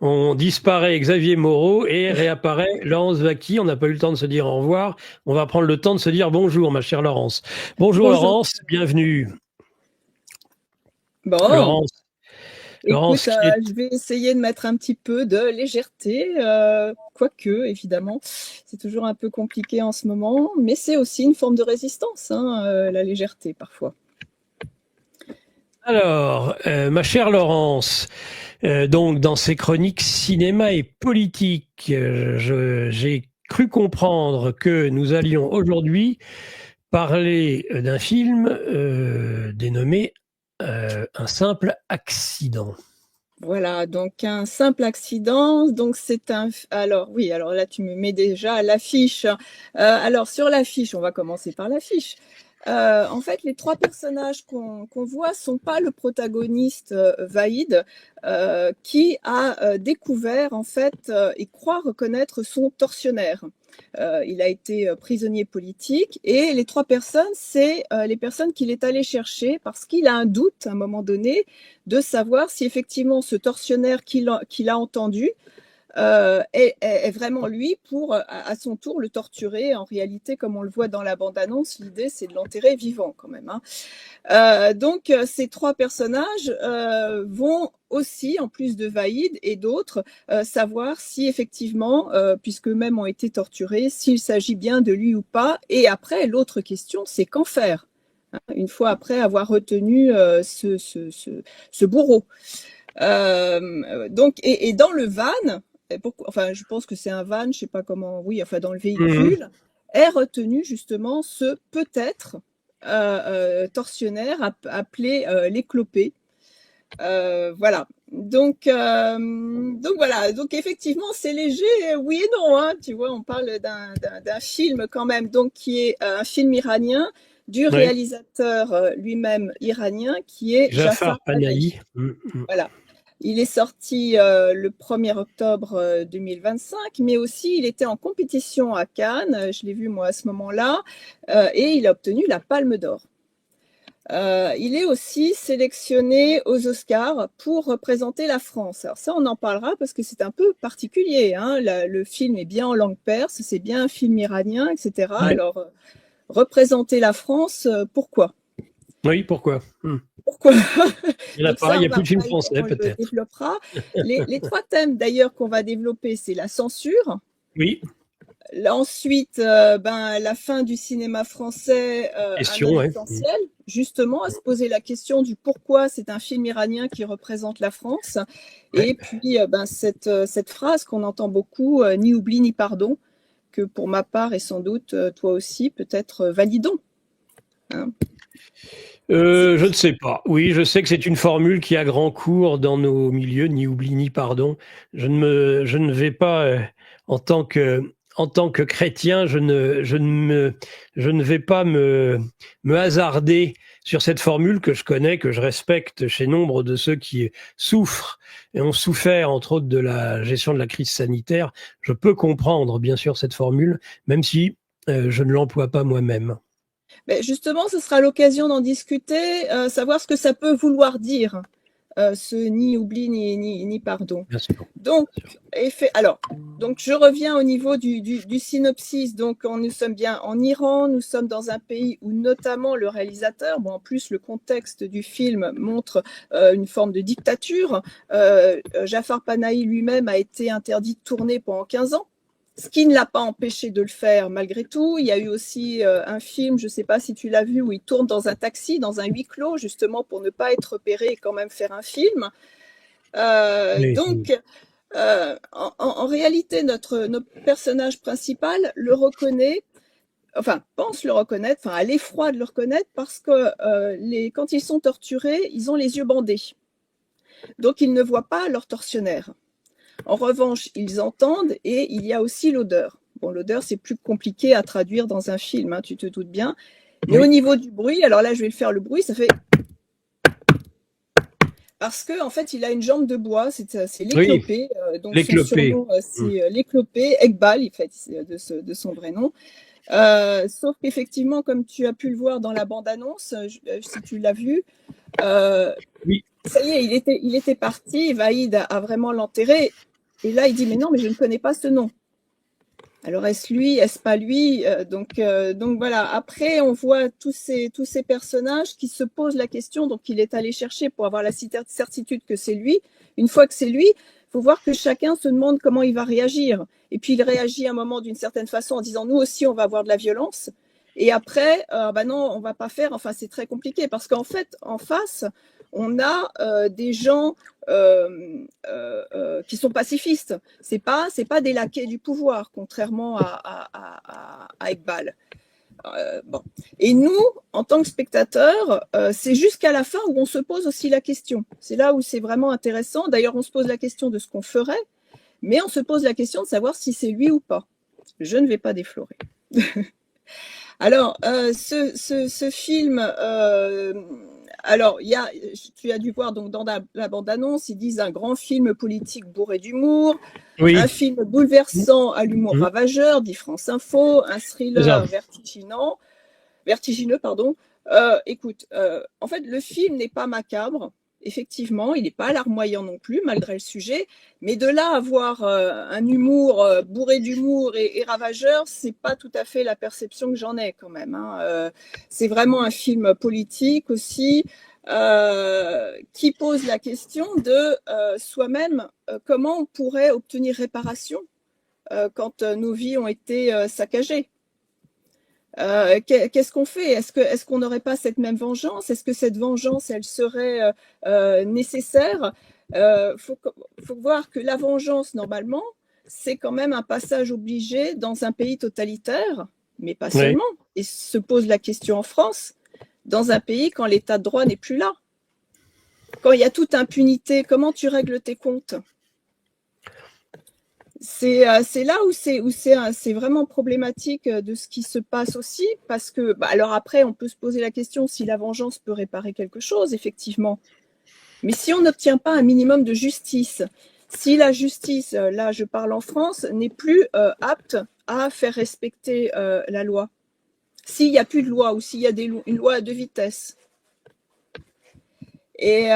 On disparaît Xavier Moreau et réapparaît Laurence Vaquy. On n'a pas eu le temps de se dire au revoir. On va prendre le temps de se dire bonjour, ma chère Laurence. Bonjour, Laurence, bienvenue. Bon, Laurence, écoute, qui est... je vais essayer de mettre un petit peu de légèreté, quoique, évidemment, c'est toujours un peu compliqué en ce moment, mais c'est aussi une forme de résistance, hein, la légèreté, parfois. Alors, ma chère Laurence, donc dans ces chroniques cinéma et politique, j'ai cru comprendre que nous allions aujourd'hui parler d'un film dénommé Un simple accident. Voilà, donc un simple accident, donc c'est un... Alors oui, alors là tu me mets déjà à l'affiche. Alors sur l'affiche, on va commencer par l'affiche. En fait, les trois personnages qu'on voit sont pas le protagoniste Vaïd, qui a découvert en fait et croit reconnaître son tortionnaire. Il a été prisonnier politique et les trois personnes, c'est les personnes qu'il est allé chercher parce qu'il a un doute à un moment donné de savoir si effectivement ce tortionnaire qu'il a entendu est vraiment lui pour, à son tour, le torturer. En réalité, comme on le voit dans la bande-annonce, l'idée, c'est de l'enterrer vivant quand même. Donc, ces trois personnages vont aussi, en plus de Vaïd et d'autres, savoir si effectivement, puisqu'eux-mêmes ont été torturés, s'il s'agit bien de lui ou pas. Et après, l'autre question, c'est qu'en faire une fois après avoir retenu ce bourreau. Donc, et dans le van, enfin, je pense que c'est un van, je sais pas comment, oui, enfin, dans le véhicule, est retenu justement ce peut-être tortionnaire appelé l'éclopé. Voilà. Donc voilà. Donc effectivement, c'est léger, oui et non. Hein, tu vois, on parle d'un film quand même, donc qui est un film iranien du réalisateur lui-même iranien, qui est Jafar Panahi. Voilà. Il est sorti le 1er octobre 2025, mais aussi il était en compétition à Cannes, je l'ai vu moi à ce moment-là, et il a obtenu la Palme d'Or. Il est aussi sélectionné aux Oscars pour représenter la France. Alors ça, on en parlera parce que c'est un peu particulier. Hein. Le film est bien en langue perse, c'est bien un film iranien, etc. Ouais. Alors, représenter la France, pourquoi ? Oui, pourquoi Pourquoi ? Il n'y a pas, il n'y a plus de film français, peut-être. On le développera. Les trois thèmes d'ailleurs qu'on va développer, c'est la censure. Oui. Ensuite, la fin du cinéma français, un homme essentiel, justement, à se poser la question du pourquoi c'est un film iranien qui représente la France. Ouais. Et puis, cette phrase qu'on entend beaucoup, ni oubli ni pardon, que pour ma part et sans doute toi aussi, peut-être validons. Hein. Je ne sais pas. Oui, je sais que c'est une formule qui a grand cours dans nos milieux, ni oubli ni pardon. Je ne vais pas, en tant que chrétien, je ne vais pas me hasarder sur cette formule que je connais, que je respecte chez nombre de ceux qui souffrent et ont souffert, entre autres, de la gestion de la crise sanitaire. Je peux comprendre, bien sûr, cette formule, même si je ne l'emploie pas moi-même. Mais justement, ce sera l'occasion d'en discuter, savoir ce que ça peut vouloir dire, ce ni oubli ni pardon. Bien sûr. Donc, donc je reviens au niveau du synopsis. Donc, nous sommes bien en Iran, nous sommes dans un pays où notamment le réalisateur, bon, en plus le contexte du film montre une forme de dictature. Jafar Panahi lui-même a été interdit de tourner pendant 15 ans. Ce qui ne l'a pas empêché de le faire malgré tout. Il y a eu aussi un film, je ne sais pas si tu l'as vu, où il tourne dans un taxi, dans un huis clos, justement pour ne pas être repéré et quand même faire un film. Oui. Donc, en réalité, notre personnage principal le reconnaît, enfin pense le reconnaître, enfin a l'effroi de le reconnaître parce que quand ils sont torturés, ils ont les yeux bandés. Donc, ils ne voient pas leur tortionnaire. En revanche, ils entendent et il y a aussi l'odeur. Bon, l'odeur, c'est plus compliqué à traduire dans un film, hein, tu te doutes bien. Mais oui. Au niveau du bruit, alors là, je vais le faire le bruit, ça fait... Parce qu'en fait, il a une jambe de bois, c'est l'éclopé. Oui, donc l'éclopé. C'est l'éclopé, Ekbal, en fait, de son vrai nom. Sauf qu'effectivement, comme tu as pu le voir dans la bande-annonce, si tu l'as vu, oui. Ça y est, il était parti, Vaïd a vraiment l'enterré. Et là, il dit, mais non, mais je ne connais pas ce nom. Alors, est-ce lui, est-ce pas lui? Donc voilà. Après, on voit tous ces personnages qui se posent la question. Donc, il est allé chercher pour avoir la certitude que c'est lui. Une fois que c'est lui, il faut voir que chacun se demande comment il va réagir. Et puis, il réagit à un moment d'une certaine façon en disant, nous aussi, on va avoir de la violence. Et après, bah non, on va pas faire. Enfin, c'est très compliqué parce qu'en fait, en face, on a des gens qui sont pacifistes. C'est pas des laquais du pouvoir, contrairement à Iqbal. Bon. Et nous, en tant que spectateurs, c'est jusqu'à la fin où on se pose aussi la question. C'est là où c'est vraiment intéressant. D'ailleurs, on se pose la question de ce qu'on ferait, mais on se pose la question de savoir si c'est lui ou pas. Je ne vais pas déflorer. Alors, ce film, alors, tu as dû voir donc dans la bande-annonce, ils disent un grand film politique bourré d'humour, Oui. un film bouleversant à l'humour ravageur, dit France Info, un thriller vertigineux, pardon. Écoute, en fait, le film n'est pas macabre. Effectivement, il n'est pas larmoyant non plus, malgré le sujet. Mais de là à avoir un humour bourré d'humour et ravageur, c'est pas tout à fait la perception que j'en ai quand même. Hein. C'est vraiment un film politique aussi qui pose la question de soi-même comment on pourrait obtenir réparation quand nos vies ont été saccagées. Qu'est-ce qu'on fait? Est-ce qu'on n'aurait pas cette même vengeance? Est-ce que cette vengeance, elle serait nécessaire? Faut voir que la vengeance, normalement, c'est quand même un passage obligé dans un pays totalitaire, mais pas seulement. Et se pose la question en France, dans un pays quand l'état de droit n'est plus là. Quand il y a toute impunité, comment tu règles tes comptes? C'est là où c'est vraiment problématique de ce qui se passe aussi, parce que, alors après, on peut se poser la question si la vengeance peut réparer quelque chose, effectivement. Mais si on n'obtient pas un minimum de justice, si la justice, là je parle en France, n'est plus apte à faire respecter la loi, s'il n'y a plus de loi ou s'il y a une loi à deux vitesses, et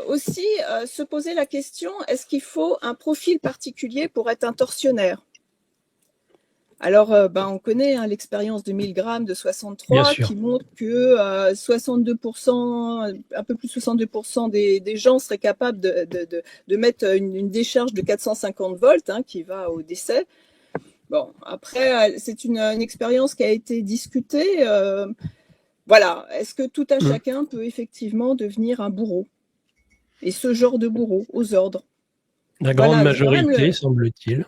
aussi se poser la question, est-ce qu'il faut un profil particulier pour être un tortionnaire? Alors, on connaît l'expérience de Milgram de 63 qui montre que 62%, un peu plus de 62% des gens seraient capables de mettre une décharge de 450 volts qui va au décès. Bon, après, c'est une expérience qui a été discutée. Voilà, est-ce que tout à chacun peut effectivement devenir un bourreau? Et ce genre de bourreau, aux ordres. La grande majorité, semble-t-il.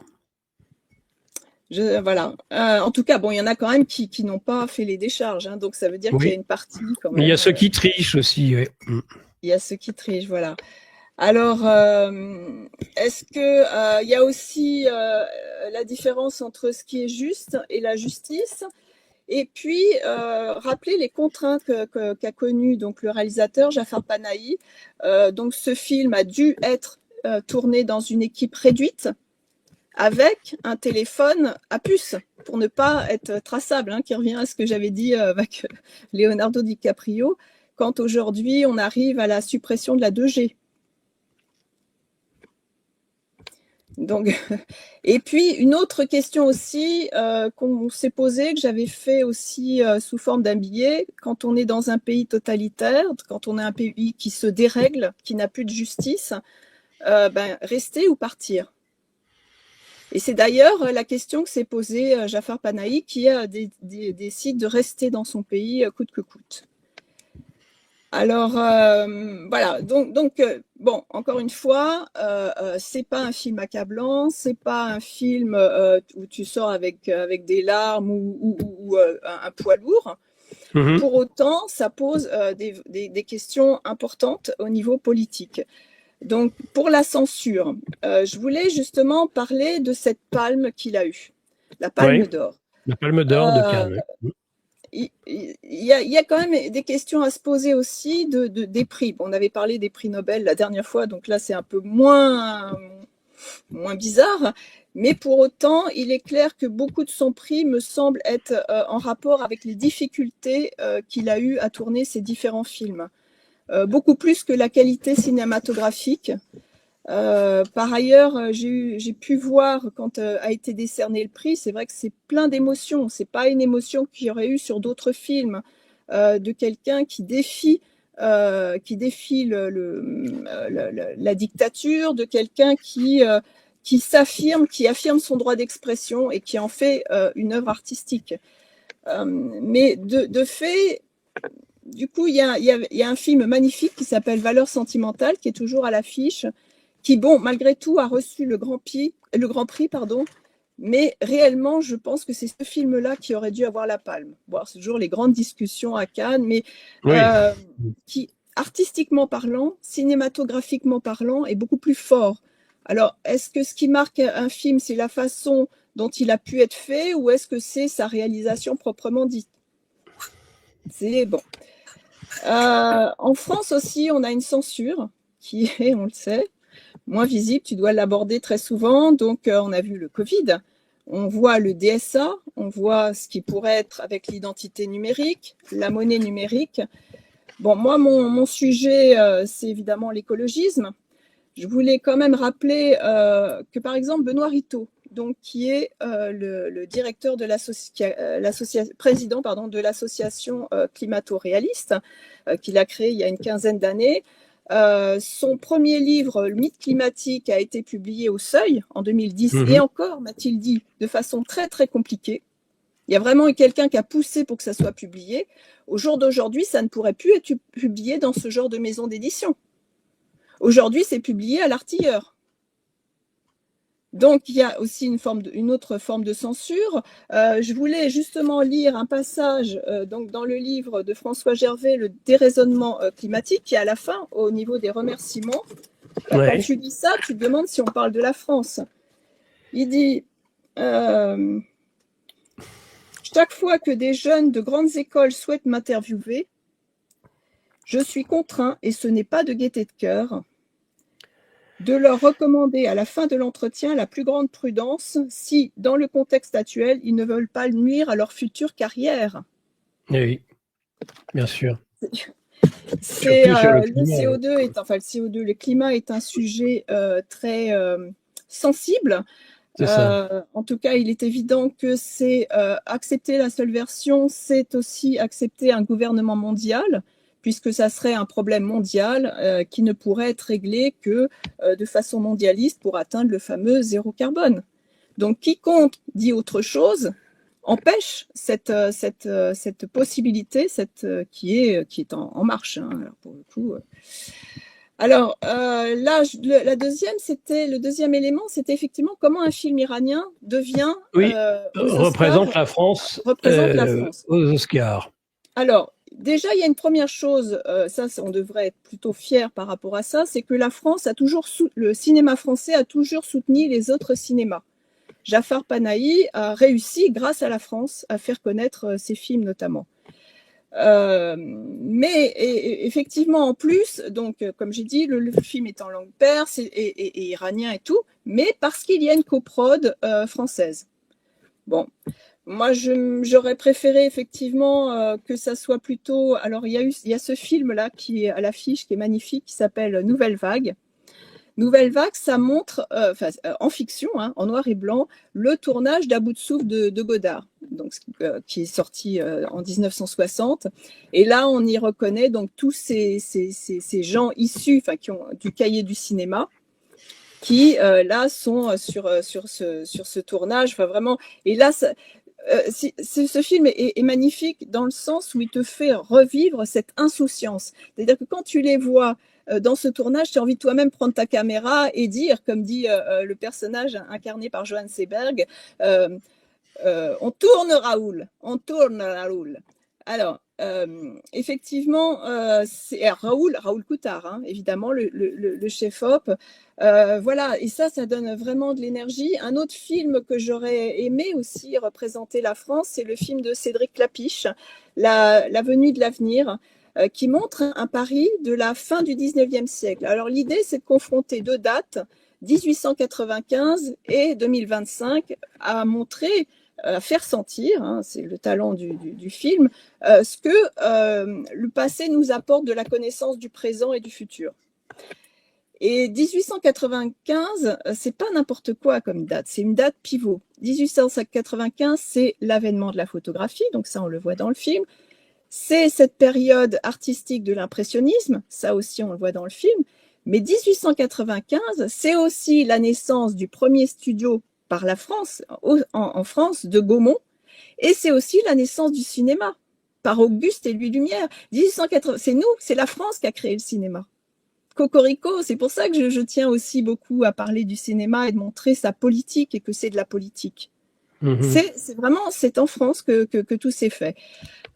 Voilà. En tout cas, bon, il y en a quand même qui n'ont pas fait les décharges, hein, donc ça veut dire qu'il y a une partie quand même. Il y a ceux qui trichent aussi, oui. Il y a ceux qui trichent, voilà. Alors, est-ce que il y a aussi la différence entre ce qui est juste et la justice? Et puis, rappeler les contraintes qu'a connues donc le réalisateur Jafar Panahi. Donc, ce film a dû être tourné dans une équipe réduite avec un téléphone à puce pour ne pas être traçable, qui revient à ce que j'avais dit avec Leonardo DiCaprio, quand aujourd'hui on arrive à la suppression de la 2G. Donc, et puis une autre question aussi qu'on s'est posée, que j'avais fait aussi sous forme d'un billet, quand on est dans un pays totalitaire, quand on est un pays qui se dérègle, qui n'a plus de justice, rester ou partir? Et c'est d'ailleurs la question que s'est posée Jafar Panahi, qui décide de rester dans son pays coûte que coûte. Alors, voilà, donc bon, encore une fois, c'est pas un film accablant, c'est pas un film où tu sors avec des larmes ou un poids lourd. Pour autant, ça pose des questions importantes au niveau politique. Donc, pour la censure, je voulais justement parler de cette palme qu'il a eue, la Palme d'Or. La Palme d'Or de Cannes. Il y a quand même des questions à se poser aussi des prix. Bon, on avait parlé des prix Nobel la dernière fois, donc là c'est un peu moins bizarre, mais pour autant, il est clair que beaucoup de son prix me semble être en rapport avec les difficultés qu'il a eues à tourner ces différents films. Beaucoup plus que la qualité cinématographique. Par ailleurs, j'ai pu voir quand a été décerné le prix, c'est vrai que c'est plein d'émotions. C'est pas une émotion qu'il y aurait eu sur d'autres films de quelqu'un qui défie la dictature, de quelqu'un qui s'affirme, qui affirme son droit d'expression et qui en fait une œuvre artistique. Mais de fait, du coup, il y a un film magnifique qui s'appelle Valeurs sentimentales, qui est toujours à l'affiche, qui, bon, malgré tout, a reçu le Grand Prix, pardon, mais réellement, je pense que c'est ce film-là qui aurait dû avoir la palme. Bon, c'est toujours les grandes discussions à Cannes, mais Oui. qui, artistiquement parlant, cinématographiquement parlant, est beaucoup plus fort. Alors, est-ce que ce qui marque un film, c'est la façon dont il a pu être fait, ou est-ce que c'est sa réalisation proprement dite? C'est bon. En France aussi, on a une censure qui est, on le sait, moins visible. Tu dois l'aborder très souvent. Donc, on a vu le Covid, on voit le DSA, on voit ce qui pourrait être avec l'identité numérique, la monnaie numérique. Bon, moi, mon sujet, c'est évidemment l'écologisme. Je voulais quand même rappeler que, par exemple, Benoît Ritaud, donc, qui est le directeur de président de l'association Climato-Réaliste, qu'il a créée il y a une quinzaine d'années. Son premier livre, Le mythe climatique, a été publié au Seuil en 2010. Et encore, m'a-t-il dit, de façon très, très compliquée. Il y a vraiment eu quelqu'un qui a poussé pour que ça soit publié. Au jour d'aujourd'hui, ça ne pourrait plus être publié dans ce genre de maison d'édition. Aujourd'hui, c'est publié à l'Artilleur. Donc, il y a aussi une autre forme de censure. Je voulais justement lire un passage donc dans le livre de François Gervais, Le déraisonnement climatique, qui est à la fin, au niveau des remerciements. Quand tu lis ça, tu te demandes si on parle de la France. Il dit chaque fois que des jeunes de grandes écoles souhaitent m'interviewer, je suis contraint, et ce n'est pas de gaieté de cœur, de leur recommander à la fin de l'entretien la plus grande prudence si, dans le contexte actuel, ils ne veulent pas nuire à leur future carrière. Oui, bien sûr. C'est le CO2 le CO2, le climat est un sujet très sensible. En tout cas, il est évident que c'est accepter la seule version, c'est aussi accepter un gouvernement mondial, puisque ça serait un problème mondial qui ne pourrait être réglé que de façon mondialiste pour atteindre le fameux zéro carbone. Donc, quiconque dit autre chose empêche cette possibilité qui est en marche. Hein, alors pour le coup. Alors là, le deuxième élément, c'était effectivement comment un film iranien devient représente la France aux Oscars. Alors, déjà, il y a une première chose, on devrait être plutôt fiers par rapport à ça, c'est que le cinéma français a toujours soutenu les autres cinémas. Jafar Panahi a réussi, grâce à la France, à faire connaître ses films notamment. Mais effectivement, en plus, donc comme j'ai dit, le film est en langue perse et iranien et tout, mais parce qu'il y a une coprode française. Bon, moi j'aurais préféré effectivement que ça soit plutôt. Alors il y a ce film là qui est à l'affiche, qui est magnifique, qui s'appelle Nouvelle Vague. Nouvelle Vague, ça montre, en fiction, hein, en noir et blanc, le tournage d'À bout de souffle de Godard, donc, qui est sorti en 1960. Et là, on y reconnaît donc tous ces gens issus, qui ont du cahier du cinéma, qui là sont sur ce tournage. Vraiment. Et là, ce film est magnifique dans le sens où il te fait revivre cette insouciance. C'est-à-dire que quand tu les vois dans ce tournage, tu as envie de toi-même prendre ta caméra et dire, comme dit le personnage incarné par Johan Seberg, on tourne Raoul, on tourne Raoul. Alors, effectivement, c'est Raoul Coutard, hein, évidemment, le chef-op. Voilà, et ça donne vraiment de l'énergie. Un autre film que j'aurais aimé aussi représenter la France, c'est le film de Cédric Clapiche, La venue de l'avenir, qui montre un Paris de la fin du 19e siècle. Alors, l'idée, c'est de confronter deux dates, 1895 et 2025, à montrer, à faire sentir, hein, c'est le talent du film, ce que le passé nous apporte de la connaissance du présent et du futur. Et 1895, c'est pas n'importe quoi comme date, c'est une date pivot. 1895, c'est l'avènement de la photographie, donc ça on le voit dans le film. C'est cette période artistique de l'impressionnisme, ça aussi on le voit dans le film. Mais 1895, c'est aussi la naissance du premier studio par la France, en France, de Gaumont, et c'est aussi la naissance du cinéma par Auguste et Louis Lumière. 1880, c'est nous, c'est la France qui a créé le cinéma. Cocorico, c'est pour ça que je tiens aussi beaucoup à parler du cinéma et de montrer sa politique et que c'est de la politique. C'est vraiment, c'est en France que tout s'est fait.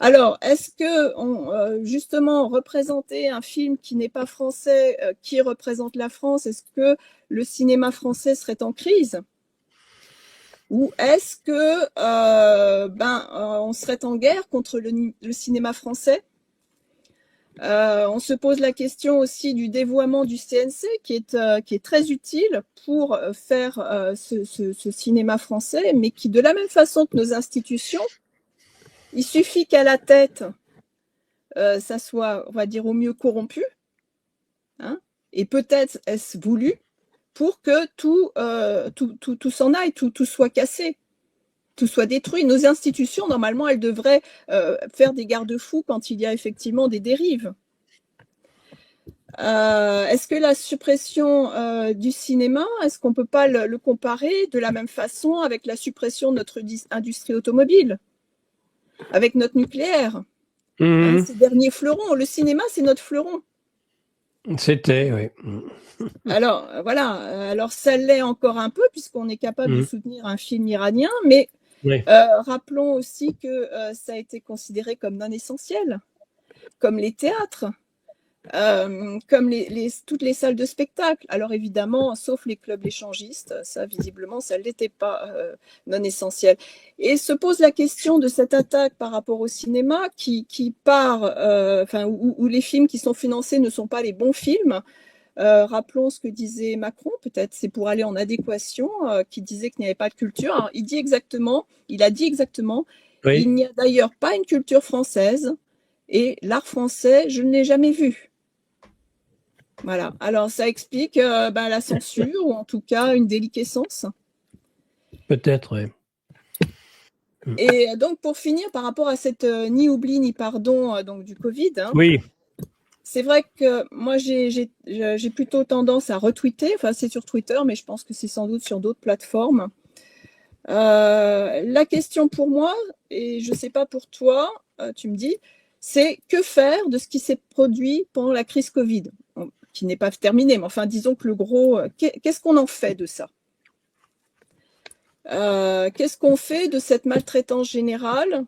Alors, est-ce que justement représenter un film qui n'est pas français, qui représente la France, est-ce que le cinéma français serait en crise? Ou est-ce que on serait en guerre contre le cinéma français? On se pose la question aussi du dévoiement du CNC qui est très utile pour faire ce cinéma français, mais qui, de la même façon que nos institutions, il suffit qu'à la tête, ça soit, on va dire, au mieux corrompu, hein, et peut-être est-ce voulu, pour que tout s'en aille, tout soit cassé, tout soit détruit. Nos institutions, normalement, elles devraient faire des garde-fous quand il y a effectivement des dérives. Est-ce que la suppression du cinéma, est-ce qu'on ne peut pas le comparer de la même façon avec la suppression de notre industrie automobile, avec notre nucléaire, hein, ces derniers fleurons? Le cinéma, c'est notre fleuron. C'était, oui. Alors, voilà. Alors, ça l'est encore un peu, puisqu'on est capable de soutenir un film iranien, mais rappelons aussi que ça a été considéré comme non essentiel, comme les théâtres, comme toutes les salles de spectacle. Alors, évidemment, sauf les clubs échangistes, ça, visiblement, ça ne l'était pas non essentiel. Et se pose la question de cette attaque par rapport au cinéma qui part, où les films qui sont financés ne sont pas les bons films. Rappelons ce que disait Macron, peut-être c'est pour aller en adéquation, qui disait qu'il n'y avait pas de culture. Alors, il a dit exactement, oui. Il n'y a d'ailleurs pas une culture française et l'art français, je ne l'ai jamais vu. Voilà, alors ça explique la censure ou en tout cas une déliquescence. Peut-être, oui. Et donc pour finir, par rapport à cette ni oubli ni pardon donc du Covid, hein, oui. C'est vrai que moi, j'ai plutôt tendance à retweeter. Enfin, c'est sur Twitter, mais je pense que c'est sans doute sur d'autres plateformes. La question pour moi, et je ne sais pas pour toi, tu me dis, c'est que faire de ce qui s'est produit pendant la crise Covid, qui n'est pas terminée, mais enfin, disons que le gros, qu'est-ce qu'on en fait de ça? Qu'est-ce qu'on fait de cette maltraitance générale?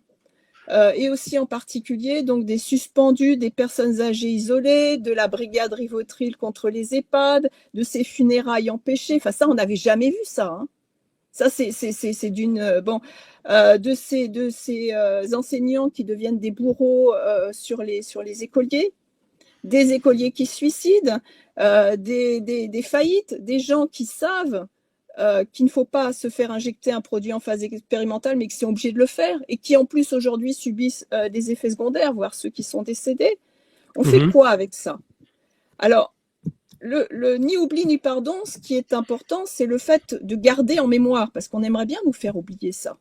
Et aussi en particulier donc des suspendus, des personnes âgées isolées, de la brigade Rivotril contre les EHPAD, de ces funérailles empêchées. Enfin, ça, on n'avait jamais vu ça. Hein. Ça, c'est d'une de ces enseignants qui deviennent des bourreaux sur les écoliers, des écoliers qui se suicident, des faillites, des gens qui savent qu'il ne faut pas se faire injecter un produit en phase expérimentale, mais qui sont obligés de le faire, et qui en plus aujourd'hui subissent des effets secondaires, voire ceux qui sont décédés. On fait quoi avec ça? Alors, le ni oubli ni pardon, ce qui est important, c'est le fait de garder en mémoire, parce qu'on aimerait bien nous faire oublier ça.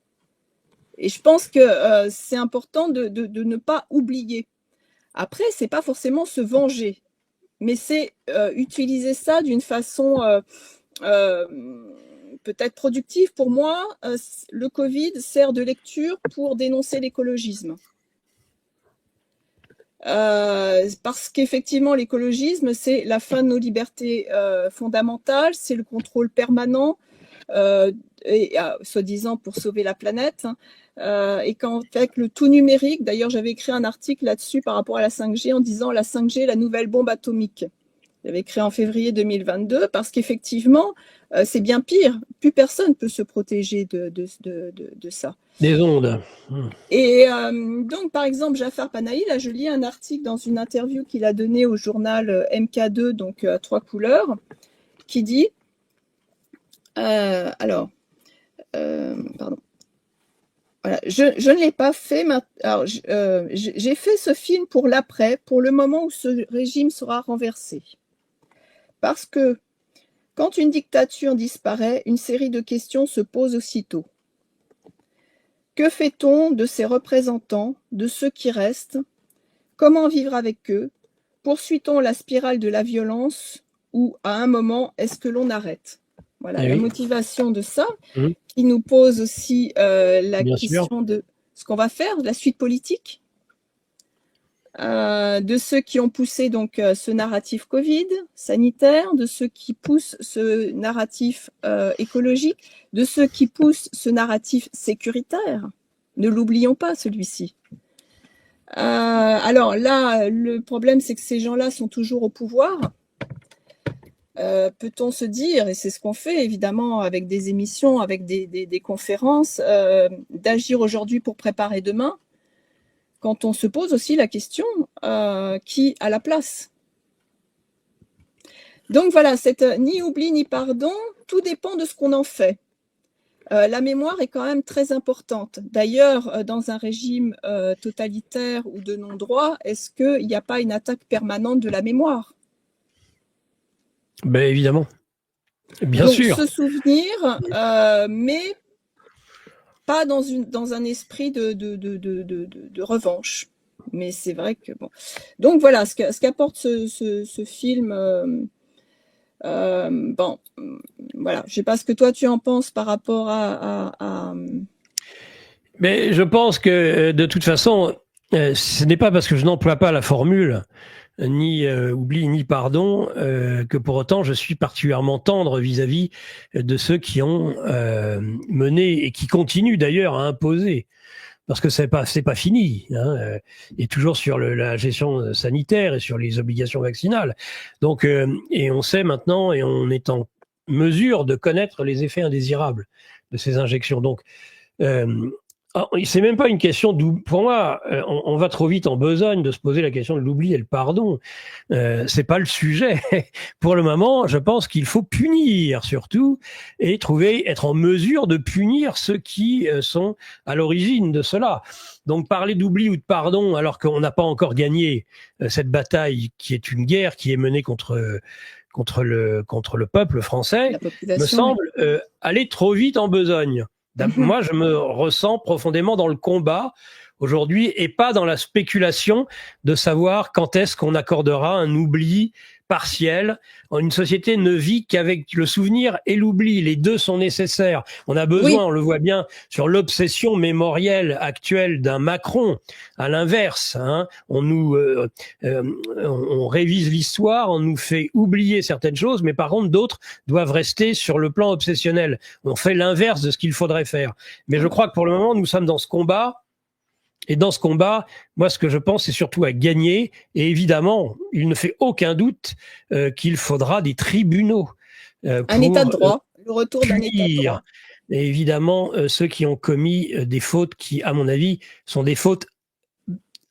Et je pense que c'est important de ne pas oublier. Après, c'est pas forcément se venger, mais c'est utiliser ça d'une façon peut-être productive. Pour moi, le Covid sert de lecture pour dénoncer l'écologisme. Parce qu'effectivement, l'écologisme, c'est la fin de nos libertés fondamentales, c'est le contrôle permanent, soi-disant pour sauver la planète. Et qu'avec le tout numérique, d'ailleurs, j'avais écrit un article là-dessus par rapport à la 5G en disant la 5G, la nouvelle bombe atomique. J'avais écrit en février 2022 parce qu'effectivement, c'est bien pire. Plus personne ne peut se protéger de ça. Des ondes. Et donc, par exemple, Jafar Panahi, là, je lis un article dans une interview qu'il a donnée au journal MK2, donc Trois Couleurs, qui dit, pardon. Voilà, je ne l'ai pas fait. Alors, j'ai fait ce film pour l'après, pour le moment où ce régime sera renversé. Parce que quand une dictature disparaît, une série de questions se posent aussitôt. Que fait-on de ses représentants, de ceux qui restent? Comment vivre avec eux? Poursuit-on la spirale de la violence ou à un moment, est-ce que l'on arrête? Voilà la motivation de ça, qui nous pose aussi la question de ce qu'on va faire, de la suite politique, de ceux qui ont poussé donc ce narratif Covid sanitaire, de ceux qui poussent ce narratif écologique, de ceux qui poussent ce narratif sécuritaire. Ne l'oublions pas, celui-ci. Alors là, le problème, c'est que ces gens-là sont toujours au pouvoir. Peut-on se dire, et c'est ce qu'on fait évidemment avec des émissions, avec des conférences, d'agir aujourd'hui pour préparer demain, quand on se pose aussi la question qui a la place. Donc voilà, c'est ni oubli ni pardon, tout dépend de ce qu'on en fait. La mémoire est quand même très importante. D'ailleurs, dans un régime totalitaire ou de non-droit, est-ce qu'il n'y a pas une attaque permanente de la mémoire? Ben évidemment, bien Donc, sûr. Se souvenir, mais pas dans un esprit de revanche. Mais c'est vrai que bon. Donc voilà, ce qu'apporte ce film. Bon, voilà. Je ne sais pas ce que toi tu en penses par rapport à... Mais je pense que de toute façon, ce n'est pas parce que je n'emploie pas la formule ni oubli ni pardon que pour autant je suis particulièrement tendre vis-à-vis de ceux qui ont mené et qui continuent d'ailleurs à imposer, parce que c'est pas fini, hein, et toujours sur la gestion sanitaire et sur les obligations vaccinales. Donc et on sait maintenant et on est en mesure de connaître les effets indésirables de ces injections. Donc c'est même pas une question d'oubli. Pour moi, on va trop vite en besogne de se poser la question de l'oubli et le pardon. C'est pas le sujet. Pour le moment, je pense qu'il faut punir surtout et être en mesure de punir ceux qui sont à l'origine de cela. Donc parler d'oubli ou de pardon alors qu'on n'a pas encore gagné cette bataille qui est une guerre qui est menée contre le peuple français me semble aller trop vite en besogne. Moi, je me ressens profondément dans le combat aujourd'hui et pas dans la spéculation de savoir quand est-ce qu'on accordera un oubli partiel. Une société ne vit qu'avec le souvenir et l'oubli. Les deux sont nécessaires. On a besoin, on le voit bien, sur l'obsession mémorielle actuelle d'un Macron. À l'inverse, hein, on révise l'histoire, on nous fait oublier certaines choses, mais par contre, d'autres doivent rester sur le plan obsessionnel. On fait l'inverse de ce qu'il faudrait faire. Mais je crois que pour le moment, nous sommes dans ce combat. Et dans ce combat, moi, ce que je pense, c'est surtout à gagner. Et évidemment, il ne fait aucun doute qu'il faudra des tribunaux. Un état de droit, le retour d'un état de droit. Et évidemment, ceux qui ont commis des fautes qui, à mon avis, sont des fautes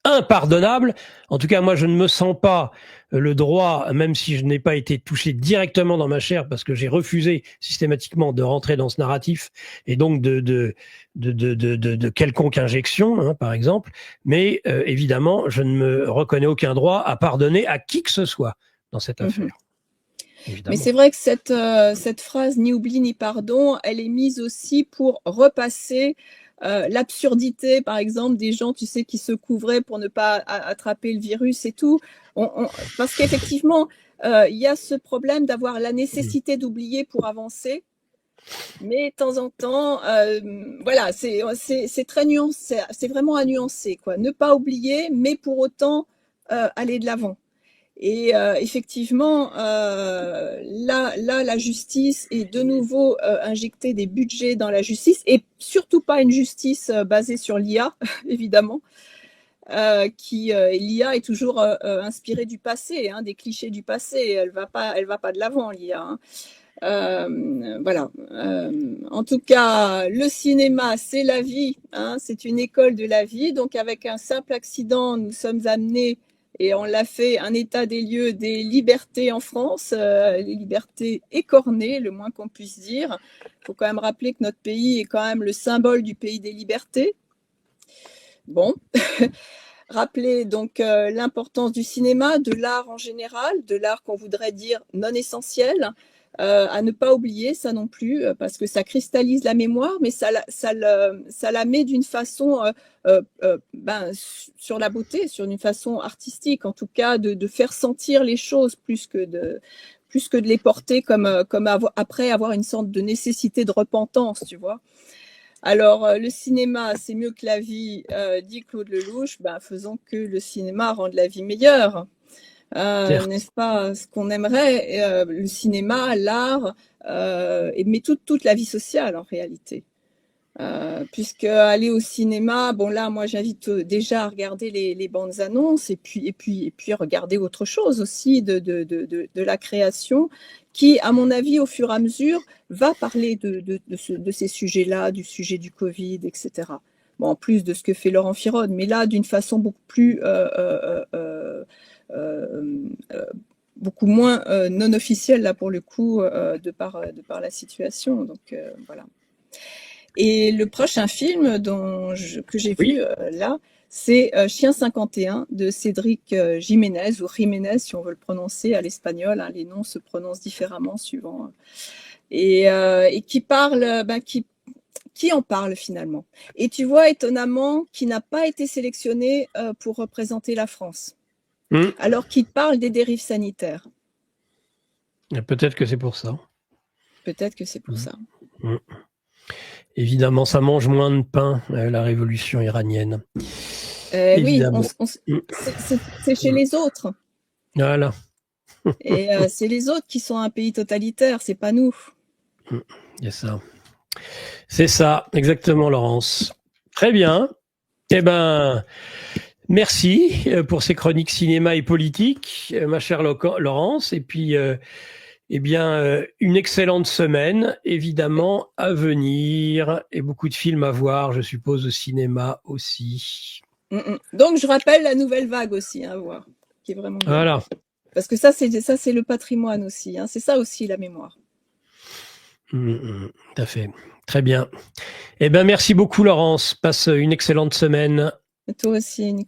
impardonnables. En tout cas, moi, je ne me sens pas le droit, même si je n'ai pas été touché directement dans ma chair, parce que j'ai refusé systématiquement de rentrer dans ce narratif et donc de quelconque injection, hein, par exemple. Mais évidemment, je ne me reconnais aucun droit à pardonner à qui que ce soit dans cette affaire. Évidemment. Mais c'est vrai que cette phrase « ni oubli ni pardon », elle est mise aussi pour repasser l'absurdité, par exemple, des gens, tu sais, qui se couvraient pour ne pas attraper le virus et tout. Parce qu'effectivement, il y a ce problème d'avoir la nécessité d'oublier pour avancer. Mais de temps en temps, voilà, c'est très nuancé, c'est vraiment à nuancer, quoi. Ne pas oublier, mais pour autant aller de l'avant. Et effectivement, là, la justice est de nouveau injecter des budgets dans la justice, et surtout pas une justice basée sur l'IA, évidemment. L'IA est toujours inspirée du passé, hein, des clichés du passé. Elle va pas de l'avant, l'IA. Hein. Voilà. En tout cas, le cinéma, c'est la vie. Hein, c'est une école de la vie. Donc, avec un simple accident, nous sommes amenés, et on l'a fait, un état des lieux des libertés en France, les libertés écornées, le moins qu'on puisse dire. Il faut quand même rappeler que notre pays est quand même le symbole du pays des libertés. Bon. rappeler donc l'importance du cinéma, de l'art en général, de l'art qu'on voudrait dire non essentiel, à ne pas oublier ça non plus, parce que ça cristallise la mémoire, mais ça la met d'une façon sur la beauté, sur une façon artistique, en tout cas de faire sentir les choses plus que de les porter comme après avoir une sorte de nécessité de repentance, tu vois. Alors, le cinéma, c'est mieux que la vie, dit Claude Lelouch. Ben, faisons que le cinéma rende la vie meilleure. N'est-ce pas ce qu'on aimerait, le cinéma, l'art, mais toute la vie sociale en réalité. Puisque aller au cinéma, bon là, moi j'invite déjà à regarder les bandes annonces et puis regarder autre chose aussi de la création qui, à mon avis, au fur et à mesure, va parler de ces sujets-là, du sujet du Covid, etc. Bon, en plus de ce que fait Laurent Firode, mais là, d'une façon beaucoup moins non officielle, là, pour le coup, de par la situation. Donc, voilà. Et le prochain film que j'ai vu là, c'est Chien 51 de Cédric Jiménez, ou Jiménez si on veut le prononcer à l'espagnol. Hein, les noms se prononcent différemment suivant. Et qui parle, qui en parle finalement. Et tu vois, étonnamment, qui n'a pas été sélectionné pour représenter la France, alors qu'il parle des dérives sanitaires. Peut-être que c'est pour ça. Peut-être que c'est pour ça. Évidemment, ça mange moins de pain, la révolution iranienne. Oui, c'est chez les autres. Voilà. Et c'est les autres qui sont un pays totalitaire, c'est pas nous. C'est ça. C'est ça, exactement, Laurence. Très bien. Eh ben, merci pour ces chroniques cinéma et politique, ma chère Laurence. Et puis, une excellente semaine, évidemment, à venir. Et beaucoup de films à voir, je suppose, au cinéma aussi. Donc, je rappelle la nouvelle vague aussi, à voir, qui est vraiment bien. Voilà. Parce que ça, c'est le patrimoine aussi. Hein. C'est ça aussi, la mémoire. Tout à fait. Très bien. Eh bien, merci beaucoup, Laurence. Passe une excellente semaine. Toi aussi, Nicolas.